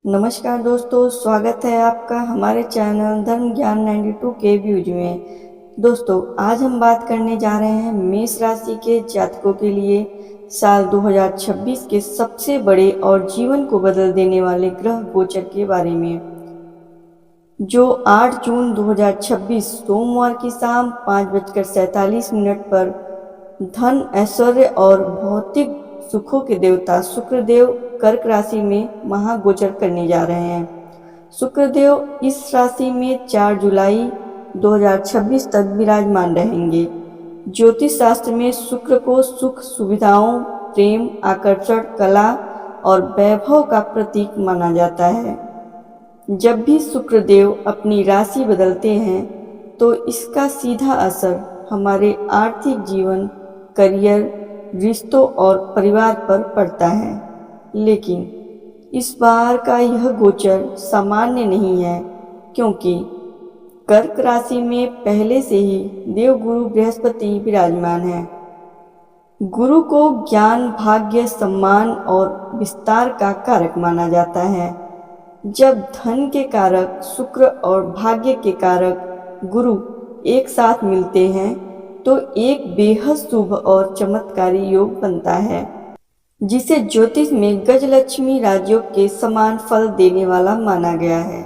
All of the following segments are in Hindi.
नमस्कार दोस्तों, स्वागत है आपका हमारे चैनल धर्म ज्ञान 92 के व्यूज में। दोस्तों, आज हम बात करने जा रहे हैं मेष राशि के जातकों के लिए साल 2026 के सबसे बड़े और जीवन को बदल देने वाले ग्रह गोचर के बारे में, जो 8 जून 2026 सोमवार की शाम 5:47 पर धन, ऐश्वर्य और भौतिक सुखों के देवता शुक्रदेव कर्क राशि में महागोचर करने जा रहे हैं। शुक्रदेव इस राशि में 4 जुलाई 2026 तक विराजमान रहेंगे। ज्योतिष शास्त्र में शुक्र को सुख, सुविधाओं, प्रेम, आकर्षण, कला और वैभव का प्रतीक माना जाता है। जब भी शुक्रदेव अपनी राशि बदलते हैं तो इसका सीधा असर हमारे आर्थिक जीवन, करियर, रिश्तों और परिवार पर पड़ता है। लेकिन इस बार का यह गोचर सामान्य नहीं है, क्योंकि कर्क राशि में पहले से ही देवगुरु बृहस्पति विराजमान है। गुरु को ज्ञान, भाग्य, सम्मान और विस्तार का कारक माना जाता है। जब धन के कारक शुक्र और भाग्य के कारक गुरु एक साथ मिलते हैं तो एक बेहद शुभ और चमत्कारी योग बनता है, जिसे ज्योतिष में गजलक्ष्मी राजयोग के समान फल देने वाला माना गया है।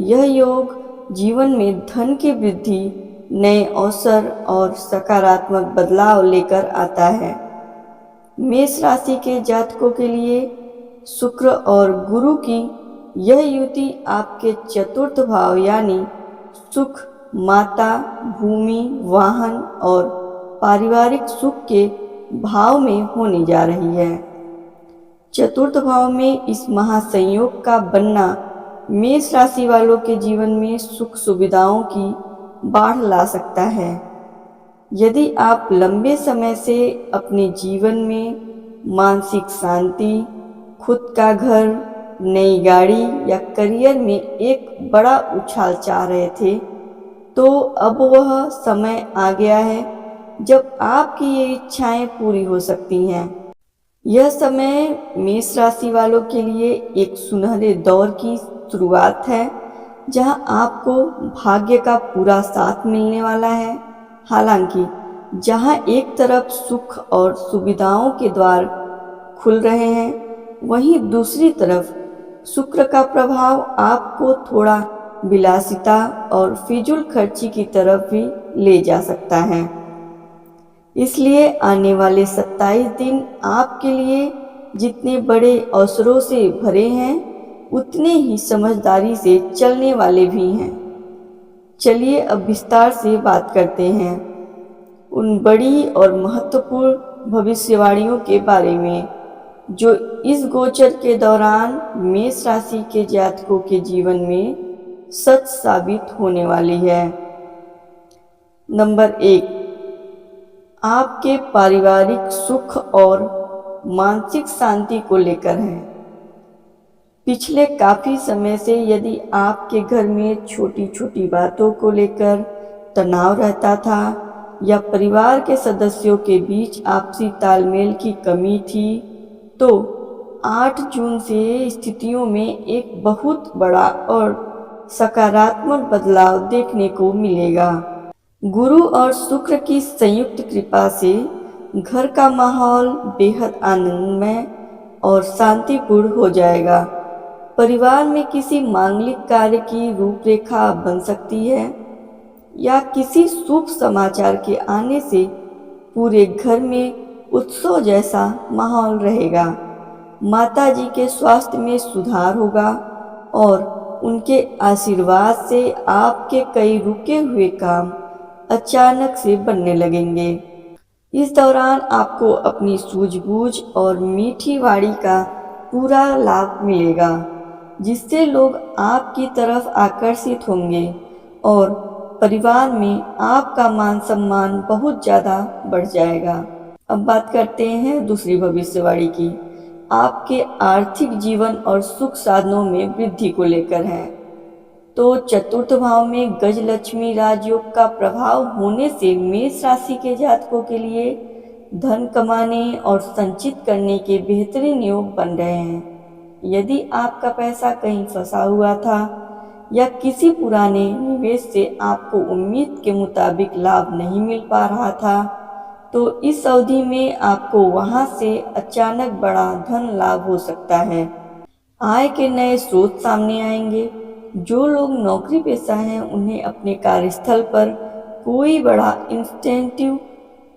यह योग जीवन में धन की वृद्धि, नए अवसर और सकारात्मक बदलाव लेकर आता है। मेष राशि के जातकों के लिए शुक्र और गुरु की यह युति आपके चतुर्थ भाव यानी सुख, माता, भूमि, वाहन और पारिवारिक सुख के भाव में होने जा रही है। चतुर्थ भाव में इस महासंयोग का बनना मेष राशि वालों के जीवन में सुख सुविधाओं की बाढ़ ला सकता है। यदि आप लंबे समय से अपने जीवन में मानसिक शांति, खुद का घर, नई गाड़ी या करियर में एक बड़ा उछाल चाह रहे थे, तो अब वह समय आ गया है जब आपकी ये इच्छाएं पूरी हो सकती हैं। यह समय मेष राशि वालों के लिए एक सुनहरे दौर की शुरुआत है, जहां आपको भाग्य का पूरा साथ मिलने वाला है। हालांकि जहां एक तरफ सुख और सुविधाओं के द्वार खुल रहे हैं, वहीं दूसरी तरफ शुक्र का प्रभाव आपको थोड़ा विलासिता और फिजूल खर्ची की तरफ भी ले जा सकता है। इसलिए आने वाले 27 दिन आपके लिए जितने बड़े अवसरों से भरे हैं, उतने ही समझदारी से चलने वाले भी हैं। चलिए अब विस्तार से बात करते हैं उन बड़ी और महत्वपूर्ण भविष्यवाणियों के बारे में, जो इस गोचर के दौरान मेष राशि के जातकों के जीवन में सच साबित होने वाली है। नंबर 1, आपके पारिवारिक सुख और मानसिक शांति को लेकर है। पिछले काफी समय से यदि आपके घर में छोटी छोटी बातों को लेकर तनाव रहता था या परिवार के सदस्यों के बीच आपसी तालमेल की कमी थी, तो 8 जून से स्थितियों में एक बहुत बड़ा और सकारात्मक बदलाव देखने को मिलेगा। गुरु और शुक्र की संयुक्त कृपा से घर का माहौल बेहद आनंदमय और शांतिपूर्ण हो जाएगा। परिवार में किसी मांगलिक कार्य की रूपरेखा बन सकती है या किसी शुभ समाचार के आने से पूरे घर में उत्सव जैसा माहौल रहेगा। माता जी के स्वास्थ्य में सुधार होगा और उनके आशीर्वाद से आपके कई रुके हुए काम अचानक से बनने लगेंगे। इस दौरान आपको अपनी सूझबूझ और मीठी वाणी का पूरा लाभ मिलेगा, जिससे लोग आपकी तरफ आकर्षित होंगे और परिवार में आपका मान सम्मान बहुत ज़्यादा बढ़ जाएगा। अब बात करते हैं दूसरी भविष्यवाणी की, आपके आर्थिक जीवन और सुख साधनों में वृद्धि को लेकर है। तो चतुर्थ भाव में गजलक्ष्मी राजयोग का प्रभाव होने से मेष राशि के जातकों के लिए धन कमाने और संचित करने के बेहतरीन योग बन रहे हैं। यदि आपका पैसा कहीं फंसा हुआ था या किसी पुराने निवेश से आपको उम्मीद के मुताबिक लाभ नहीं मिल पा रहा था, तो इस अवधि में आपको वहां से अचानक बड़ा धन लाभ हो सकता है। आय के नए स्रोत सामने आएंगे। जो लोग नौकरी पेशा हैं उन्हें अपने कार्यस्थल पर कोई बड़ा इंसेंटिव,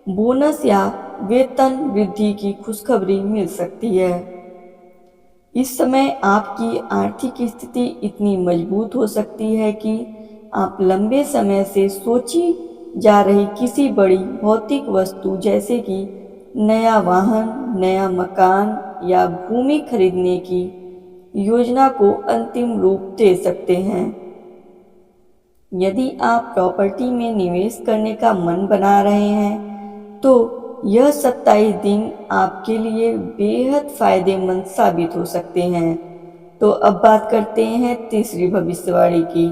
बोनस या वेतन वृद्धि की खुशखबरी मिल सकती है। इस समय आपकी आर्थिक स्थिति इतनी मजबूत हो सकती है कि आप लंबे समय से सोची जा रही किसी बड़ी भौतिक वस्तु जैसे कि नया वाहन, नया मकान या भूमि खरीदने की योजना को अंतिम रूप दे सकते हैं। यदि आप प्रॉपर्टी में निवेश करने का मन बना रहे हैं, तो यह 27 दिन आपके लिए बेहद फायदेमंद साबित हो सकते हैं। तो अब बात करते हैं तीसरी भविष्यवाणी की।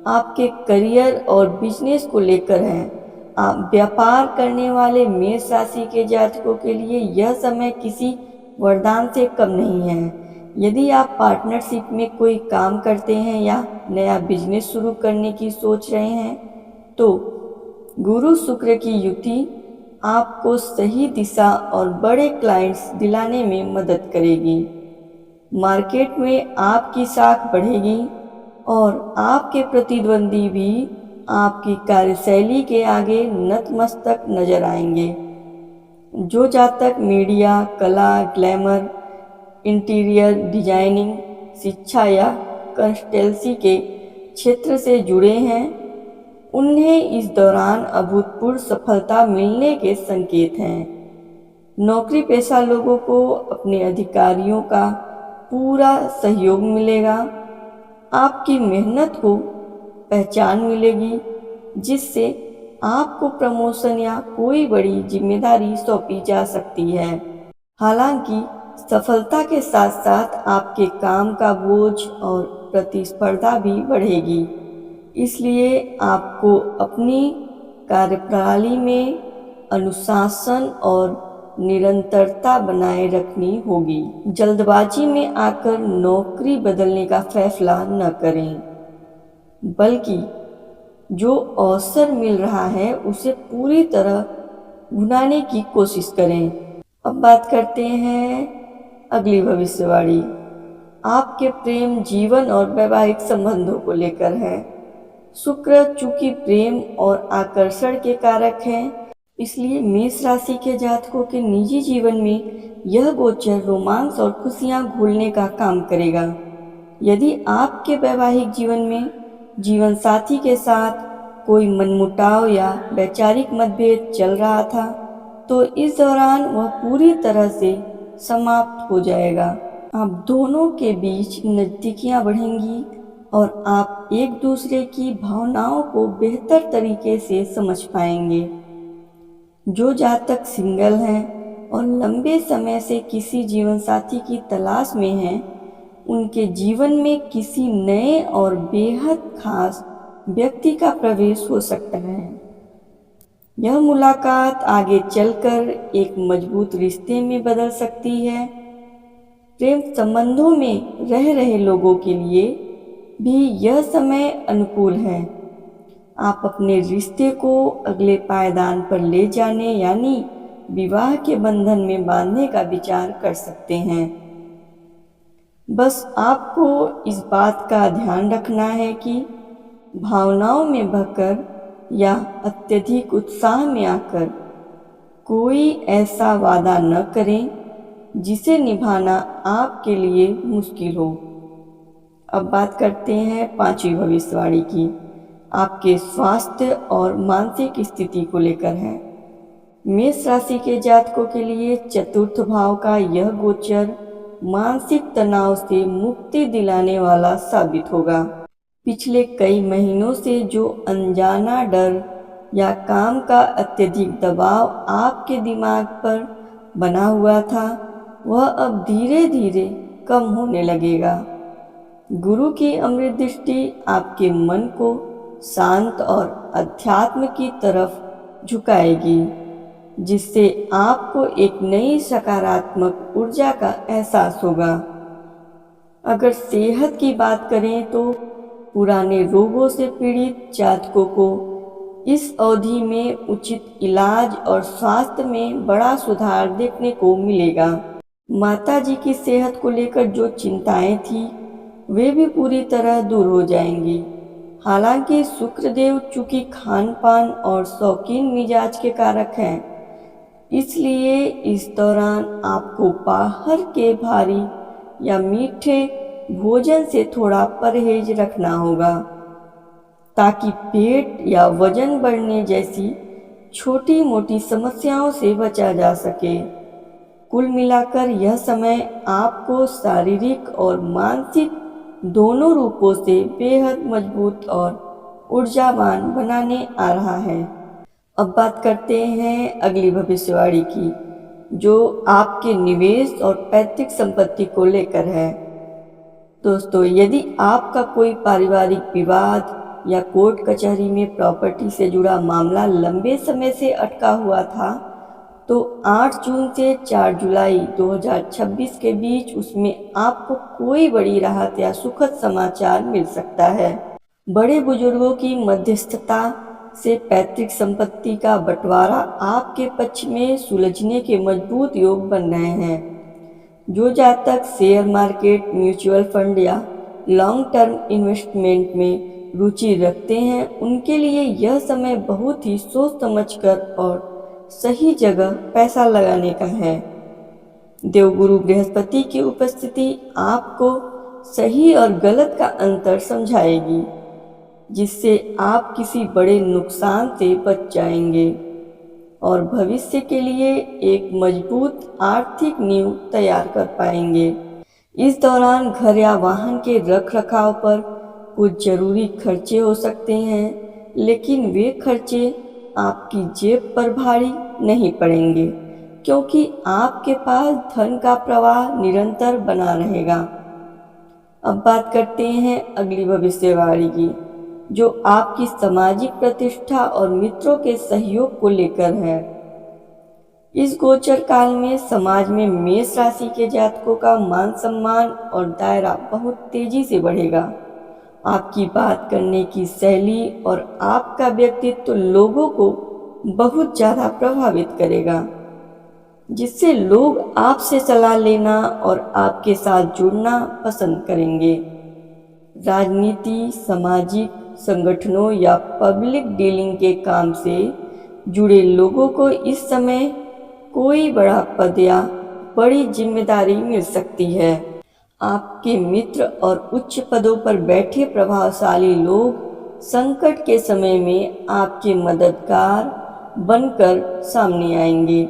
आपके करियर और बिजनेस को लेकर है। आप व्यापार करने वाले मेष राशि के जातकों के लिए यह समय किसी वरदान से कम नहीं है। यदि आप पार्टनरशिप में कोई काम करते हैं या नया बिजनेस शुरू करने की सोच रहे हैं, तो गुरु शुक्र की युति आपको सही दिशा और बड़े क्लाइंट्स दिलाने में मदद करेगी। मार्केट में आपकी साख बढ़ेगी और आपके प्रतिद्वंदी भी आपकी कार्यशैली के आगे नतमस्तक नजर आएंगे। जो जातक मीडिया, कला, ग्लैमर, इंटीरियर डिजाइनिंग, शिक्षा या कंसल्टेंसी के क्षेत्र से जुड़े हैं, उन्हें इस दौरान अभूतपूर्व सफलता मिलने के संकेत हैं। नौकरी पेशा लोगों को अपने अधिकारियों का पूरा सहयोग मिलेगा। आपकी मेहनत को पहचान मिलेगी, जिससे आपको प्रमोशन या कोई बड़ी जिम्मेदारी सौंपी जा सकती है। हालांकि सफलता के साथ साथ आपके काम का बोझ और प्रतिस्पर्धा भी बढ़ेगी, इसलिए आपको अपनी कार्यप्रणाली में अनुशासन और निरंतरता बनाए रखनी होगी। जल्दबाजी में आकर नौकरी बदलने का फैसला न करें, बल्कि जो अवसर मिल रहा है उसे पूरी तरह भुनाने की कोशिश करें। अब बात करते हैं अगली भविष्यवाणी। आपके प्रेम जीवन और वैवाहिक संबंधों को लेकर है। शुक्र चूंकि प्रेम और आकर्षण के कारक हैं, इसलिए मेष राशि के जातकों के निजी जीवन में यह गोचर रोमांस और खुशियां घोलने का काम करेगा। यदि आपके वैवाहिक जीवन में जीवन साथी के साथ कोई मनमुटाव या वैचारिक मतभेद चल रहा था, तो इस दौरान वह पूरी तरह से समाप्त हो जाएगा। आप दोनों के बीच नजदीकियां बढ़ेंगी और आप एक दूसरे की भावनाओं को बेहतर तरीके से समझ पाएंगे। जो जातक सिंगल हैं और लंबे समय से किसी जीवन साथी की तलाश में हैं, उनके जीवन में किसी नए और बेहद खास व्यक्ति का प्रवेश हो सकता है। यह मुलाकात आगे चलकर एक मजबूत रिश्ते में बदल सकती है। प्रेम संबंधों में रह रहे लोगों के लिए भी यह समय अनुकूल है। आप अपने रिश्ते को अगले पायदान पर ले जाने यानी विवाह के बंधन में बांधने का विचार कर सकते हैं। बस आपको इस बात का ध्यान रखना है कि भावनाओं में बहकर या अत्यधिक उत्साह में आकर कोई ऐसा वादा न करें जिसे निभाना आपके लिए मुश्किल हो। अब बात करते हैं पांचवी भविष्यवाणी की। आपके स्वास्थ्य और मानसिक स्थिति को लेकर है। मेष राशि के जातकों के लिए चतुर्थ भाव का यह गोचर मानसिक तनाव से मुक्ति दिलाने वाला साबित होगा। पिछले कई महीनों से जो अनजाना डर या काम का अत्यधिक दबाव आपके दिमाग पर बना हुआ था, वह अब धीरे धीरे कम होने लगेगा। गुरु की अमृत दृष्टि आपके मन को शांत और अध्यात्म की तरफ झुकाएगी, जिससे आपको एक नई सकारात्मक ऊर्जा का एहसास होगा। अगर सेहत की बात करें तो पुराने रोगों से पीड़ित जातकों को इस अवधि में उचित इलाज और स्वास्थ्य में बड़ा सुधार देखने को मिलेगा। माता जी की सेहत को लेकर जो चिंताएं थी वे भी पूरी तरह दूर हो जाएंगी। हालांकि शुक्रदेव चूंकि खान पान और शौकीन मिजाज के कारक हैं, इसलिए इस दौरान आपको बाहर के भारी या मीठे भोजन से थोड़ा परहेज रखना होगा ताकि पेट या वजन बढ़ने जैसी छोटी मोटी समस्याओं से बचा जा सके। कुल मिलाकर यह समय आपको शारीरिक और मानसिक दोनों रूपों से बेहद मजबूत और ऊर्जावान बनाने आ रहा है। अब बात करते हैं अगली भविष्यवाणी की, जो आपके निवेश और पैतृक संपत्ति को लेकर है। दोस्तों, यदि आपका कोई पारिवारिक विवाद या कोर्ट कचहरी में प्रॉपर्टी से जुड़ा मामला लंबे समय से अटका हुआ था, तो 8 जून से 4 जुलाई 2026 के बीच उसमें आपको कोई बड़ी राहत या सुखद समाचार मिल सकता है। बड़े बुजुर्गों की मध्यस्थता से पैतृक संपत्ति का बंटवारा आपके पक्ष में सुलझने के मजबूत योग बन रहे हैं। जो जातक शेयर मार्केट, म्यूचुअल फंड या लॉन्ग टर्म इन्वेस्टमेंट में रुचि रखते हैं, उनके लिए यह समय बहुत ही सोच समझकर और सही जगह पैसा लगाने का है। देवगुरु बृहस्पति की उपस्थिति आपको सही और गलत का अंतर समझाएगी, जिससे आप किसी बड़े नुकसान से बच जाएंगे और भविष्य के लिए एक मजबूत आर्थिक नींव तैयार कर पाएंगे। इस दौरान घर या वाहन के रख रखाव पर कुछ जरूरी खर्चे हो सकते हैं, लेकिन वे खर्चे आपकी जेब पर भारी नहीं पड़ेंगे क्योंकि आपके पास धन का प्रवाह निरंतर बना रहेगा। अब बात करते हैं अगली भविष्यवाणी की, जो आपकी सामाजिक प्रतिष्ठा और मित्रों के सहयोग को लेकर है। इस गोचर काल में समाज में मेष राशि के जातकों का मान सम्मान और दायरा बहुत तेजी से बढ़ेगा। आपकी बात करने की शैली और आपका व्यक्तित्व लोगों को बहुत ज़्यादा प्रभावित करेगा, जिससे लोग आपसे सलाह लेना और आपके साथ जुड़ना पसंद करेंगे। राजनीति, सामाजिक संगठनों या पब्लिक डीलिंग के काम से जुड़े लोगों को इस समय कोई बड़ा पद या बड़ी जिम्मेदारी मिल सकती है। आपके मित्र और उच्च पदों पर बैठे प्रभावशाली लोग संकट के समय में आपके मददगार बनकर सामने आएंगे।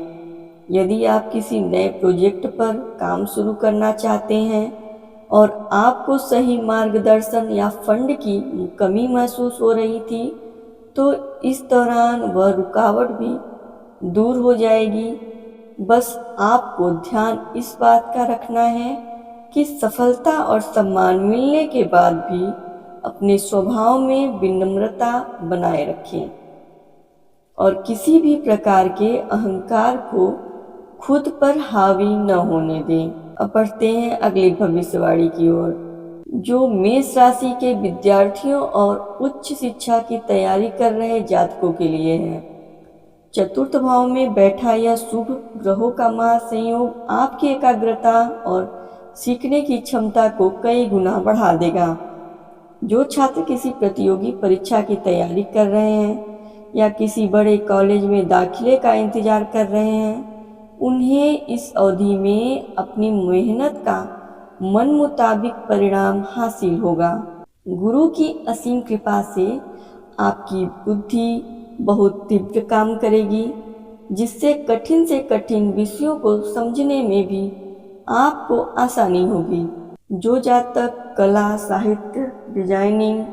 यदि आप किसी नए प्रोजेक्ट पर काम शुरू करना चाहते हैं और आपको सही मार्गदर्शन या फंड की कमी महसूस हो रही थी, तो इस दौरान वह रुकावट भी दूर हो जाएगी। बस आपको ध्यान इस बात का रखना है कि सफलता और सम्मान मिलने के बाद भी अपने स्वभाव में विनम्रता बनाए रखें और किसी भी प्रकार के अहंकार को खुद पर हावी न होने दें। अब बढ़ते हैं अगली भविष्यवाणी की ओर, जो मेष राशि के विद्यार्थियों और उच्च शिक्षा की तैयारी कर रहे जातकों के लिए है। चतुर्थ भाव में बैठा यह शुभ ग्रहों का महासंयोग आपकी एकाग्रता और सीखने की क्षमता को कई गुना बढ़ा देगा। जो छात्र किसी प्रतियोगी परीक्षा की तैयारी कर रहे हैं या किसी बड़े कॉलेज में दाखिले का इंतजार कर रहे हैं, उन्हें इस अवधि में अपनी मेहनत का मन मुताबिक परिणाम हासिल होगा। गुरु की असीम कृपा से आपकी बुद्धि बहुत तीव्र काम करेगी, जिससे कठिन से कठिन विषयों को समझने में भी आपको आसानी होगी। जो जातक कला, साहित्य, डिजाइनिंग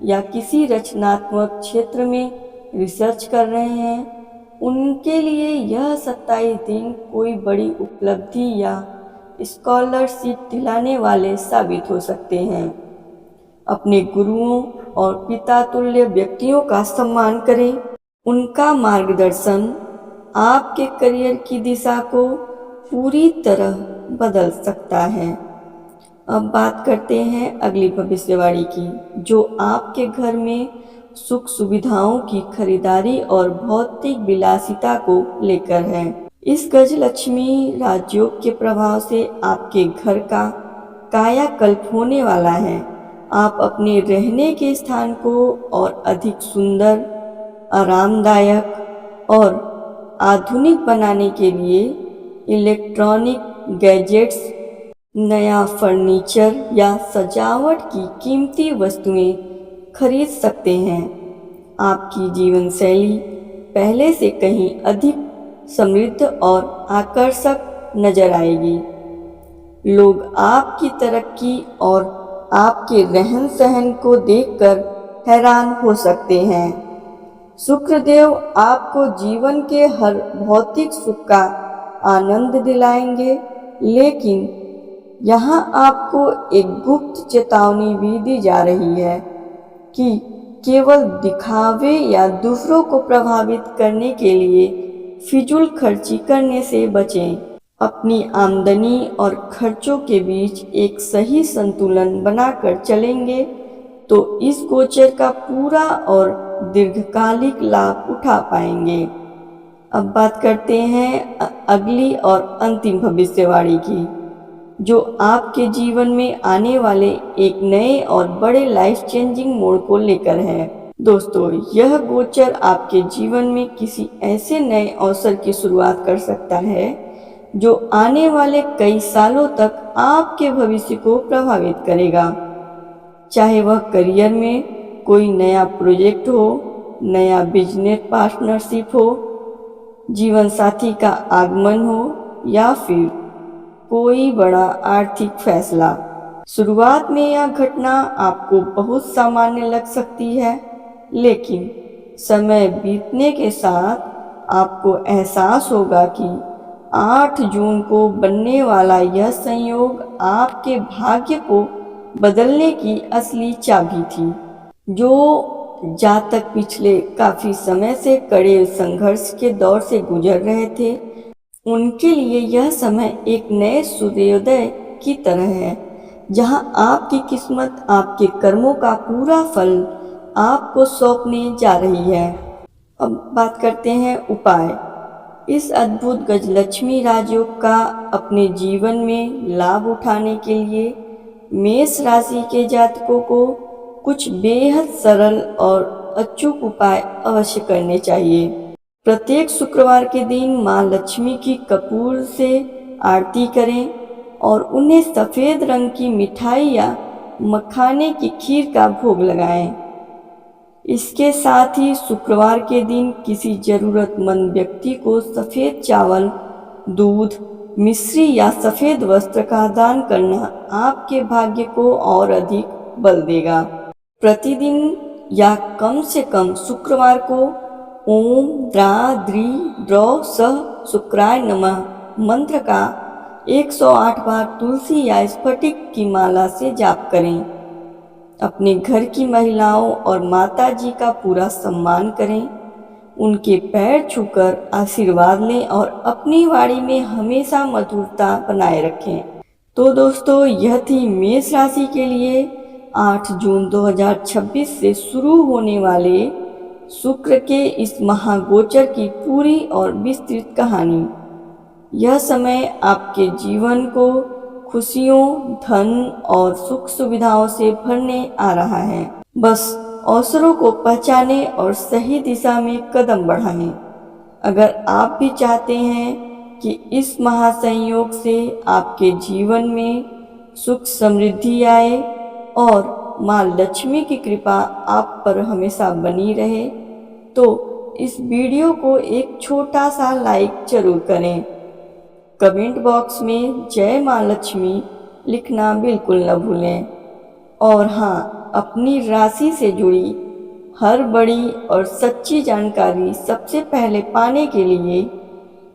या किसी रचनात्मक क्षेत्र में रिसर्च कर रहे हैं, उनके लिए यह 27 दिन कोई बड़ी उपलब्धि या स्कॉलरशिप दिलाने वाले साबित हो सकते हैं। अपने गुरुओं और पिता तुल्य व्यक्तियों का सम्मान करें। उनका मार्गदर्शन आपके करियर की दिशा को पूरी तरह बदल सकता है। अब बात करते हैं अगली भविष्यवाणी की, जो आपके घर में सुख सुविधाओं की खरीदारी और भौतिक विलासिता को लेकर है। इस गजलक्ष्मी राजयोग के प्रभाव से आपके घर का कायाकल्प होने वाला है। आप अपने रहने के स्थान को और अधिक सुंदर, आरामदायक और आधुनिक बनाने के लिए इलेक्ट्रॉनिक गैजेट्स, नया फर्नीचर या सजावट की कीमती वस्तुएं खरीद सकते हैं। आपकी जीवन शैली पहले से कहीं अधिक समृद्ध और आकर्षक नजर आएगी। लोग आपकी तरक्की और आपके रहन सहन को देखकर हैरान हो सकते हैं। शुक्रदेव आपको जीवन के हर भौतिक सुख का आनंद दिलाएंगे, लेकिन यहाँ आपको एक गुप्त चेतावनी भी दी जा रही है कि केवल दिखावे या दूसरों को प्रभावित करने के लिए फिजूल खर्ची करने से बचें। अपनी आमदनी और खर्चों के बीच एक सही संतुलन बनाकर चलेंगे तो इस गोचर का पूरा और दीर्घकालिक लाभ उठा पाएंगे। अब बात करते हैं अगली और अंतिम भविष्यवाणी की, जो आपके जीवन में आने वाले एक नए और बड़े लाइफ चेंजिंग मोड़ को लेकर है। दोस्तों, यह गोचर आपके जीवन में किसी ऐसे नए अवसर की शुरुआत कर सकता है जो आने वाले कई सालों तक आपके भविष्य को प्रभावित करेगा। चाहे वह करियर में कोई नया प्रोजेक्ट हो, नया बिजनेस पार्टनरशिप हो, जीवन साथी का आगमन हो या फिर कोई बड़ा आर्थिक फैसला। शुरुआत में यह घटना आपको बहुत सामान्य लग सकती है, लेकिन समय बीतने के साथ आपको एहसास होगा कि 8 जून को बनने वाला यह संयोग आपके भाग्य को बदलने की असली चाबी थी। जो जातक पिछले काफी समय से कड़े संघर्ष के दौर से गुजर रहे थे, उनके लिए यह समय एक नए सूर्योदय की तरह है, जहां आपकी किस्मत आपके कर्मों का पूरा फल आपको सौंपने जा रही है। अब बात करते हैं उपाय। इस अद्भुत गजलक्ष्मी राजयोग का अपने जीवन में लाभ उठाने के लिए मेष राशि के जातकों को कुछ बेहद सरल और अचूक उपाय अवश्य करने चाहिए। प्रत्येक शुक्रवार के दिन मां लक्ष्मी की कपूर से आरती करें और उन्हें सफ़ेद रंग की मिठाई या मखाने की खीर का भोग लगाएं। इसके साथ ही शुक्रवार के दिन किसी जरूरतमंद व्यक्ति को सफ़ेद चावल, दूध, मिश्री या सफ़ेद वस्त्र का दान करना आपके भाग्य को और अधिक बल देगा। प्रतिदिन या कम से कम शुक्रवार को ओम द्रा द्रि द्रौ सः शुक्राय नमः मंत्र का 108 बार तुलसी या स्फटिक की माला से जाप करें। अपने घर की महिलाओं और माता जी का पूरा सम्मान करें, उनके पैर छूकर आशीर्वाद लें और अपनी वाणी में हमेशा मधुरता बनाए रखें। तो दोस्तों, यह थी मेष राशि के लिए 8 जून 2026 से शुरू होने वाले शुक्र के इस महागोचर की पूरी और विस्तृत कहानी। यह समय आपके जीवन को खुशियों, धन और सुख सुविधाओं से भरने आ रहा है। बस अवसरों को पहचानें और सही दिशा में कदम बढ़ाएं। अगर आप भी चाहते हैं कि इस महासंयोग से आपके जीवन में सुख समृद्धि आए और माँ लक्ष्मी की कृपा आप पर हमेशा बनी रहे, तो इस वीडियो को एक छोटा सा लाइक जरूर करें। कमेंट बॉक्स में जय माँ लक्ष्मी लिखना बिल्कुल न भूलें। और हाँ, अपनी राशि से जुड़ी हर बड़ी और सच्ची जानकारी सबसे पहले पाने के लिए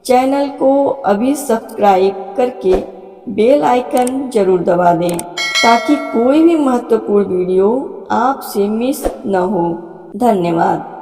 चैनल को अभी सब्सक्राइब करके बेल आइकन जरूर दबा दें, ताकि कोई भी महत्वपूर्ण वीडियो आपसे मिस न हो। धन्यवाद।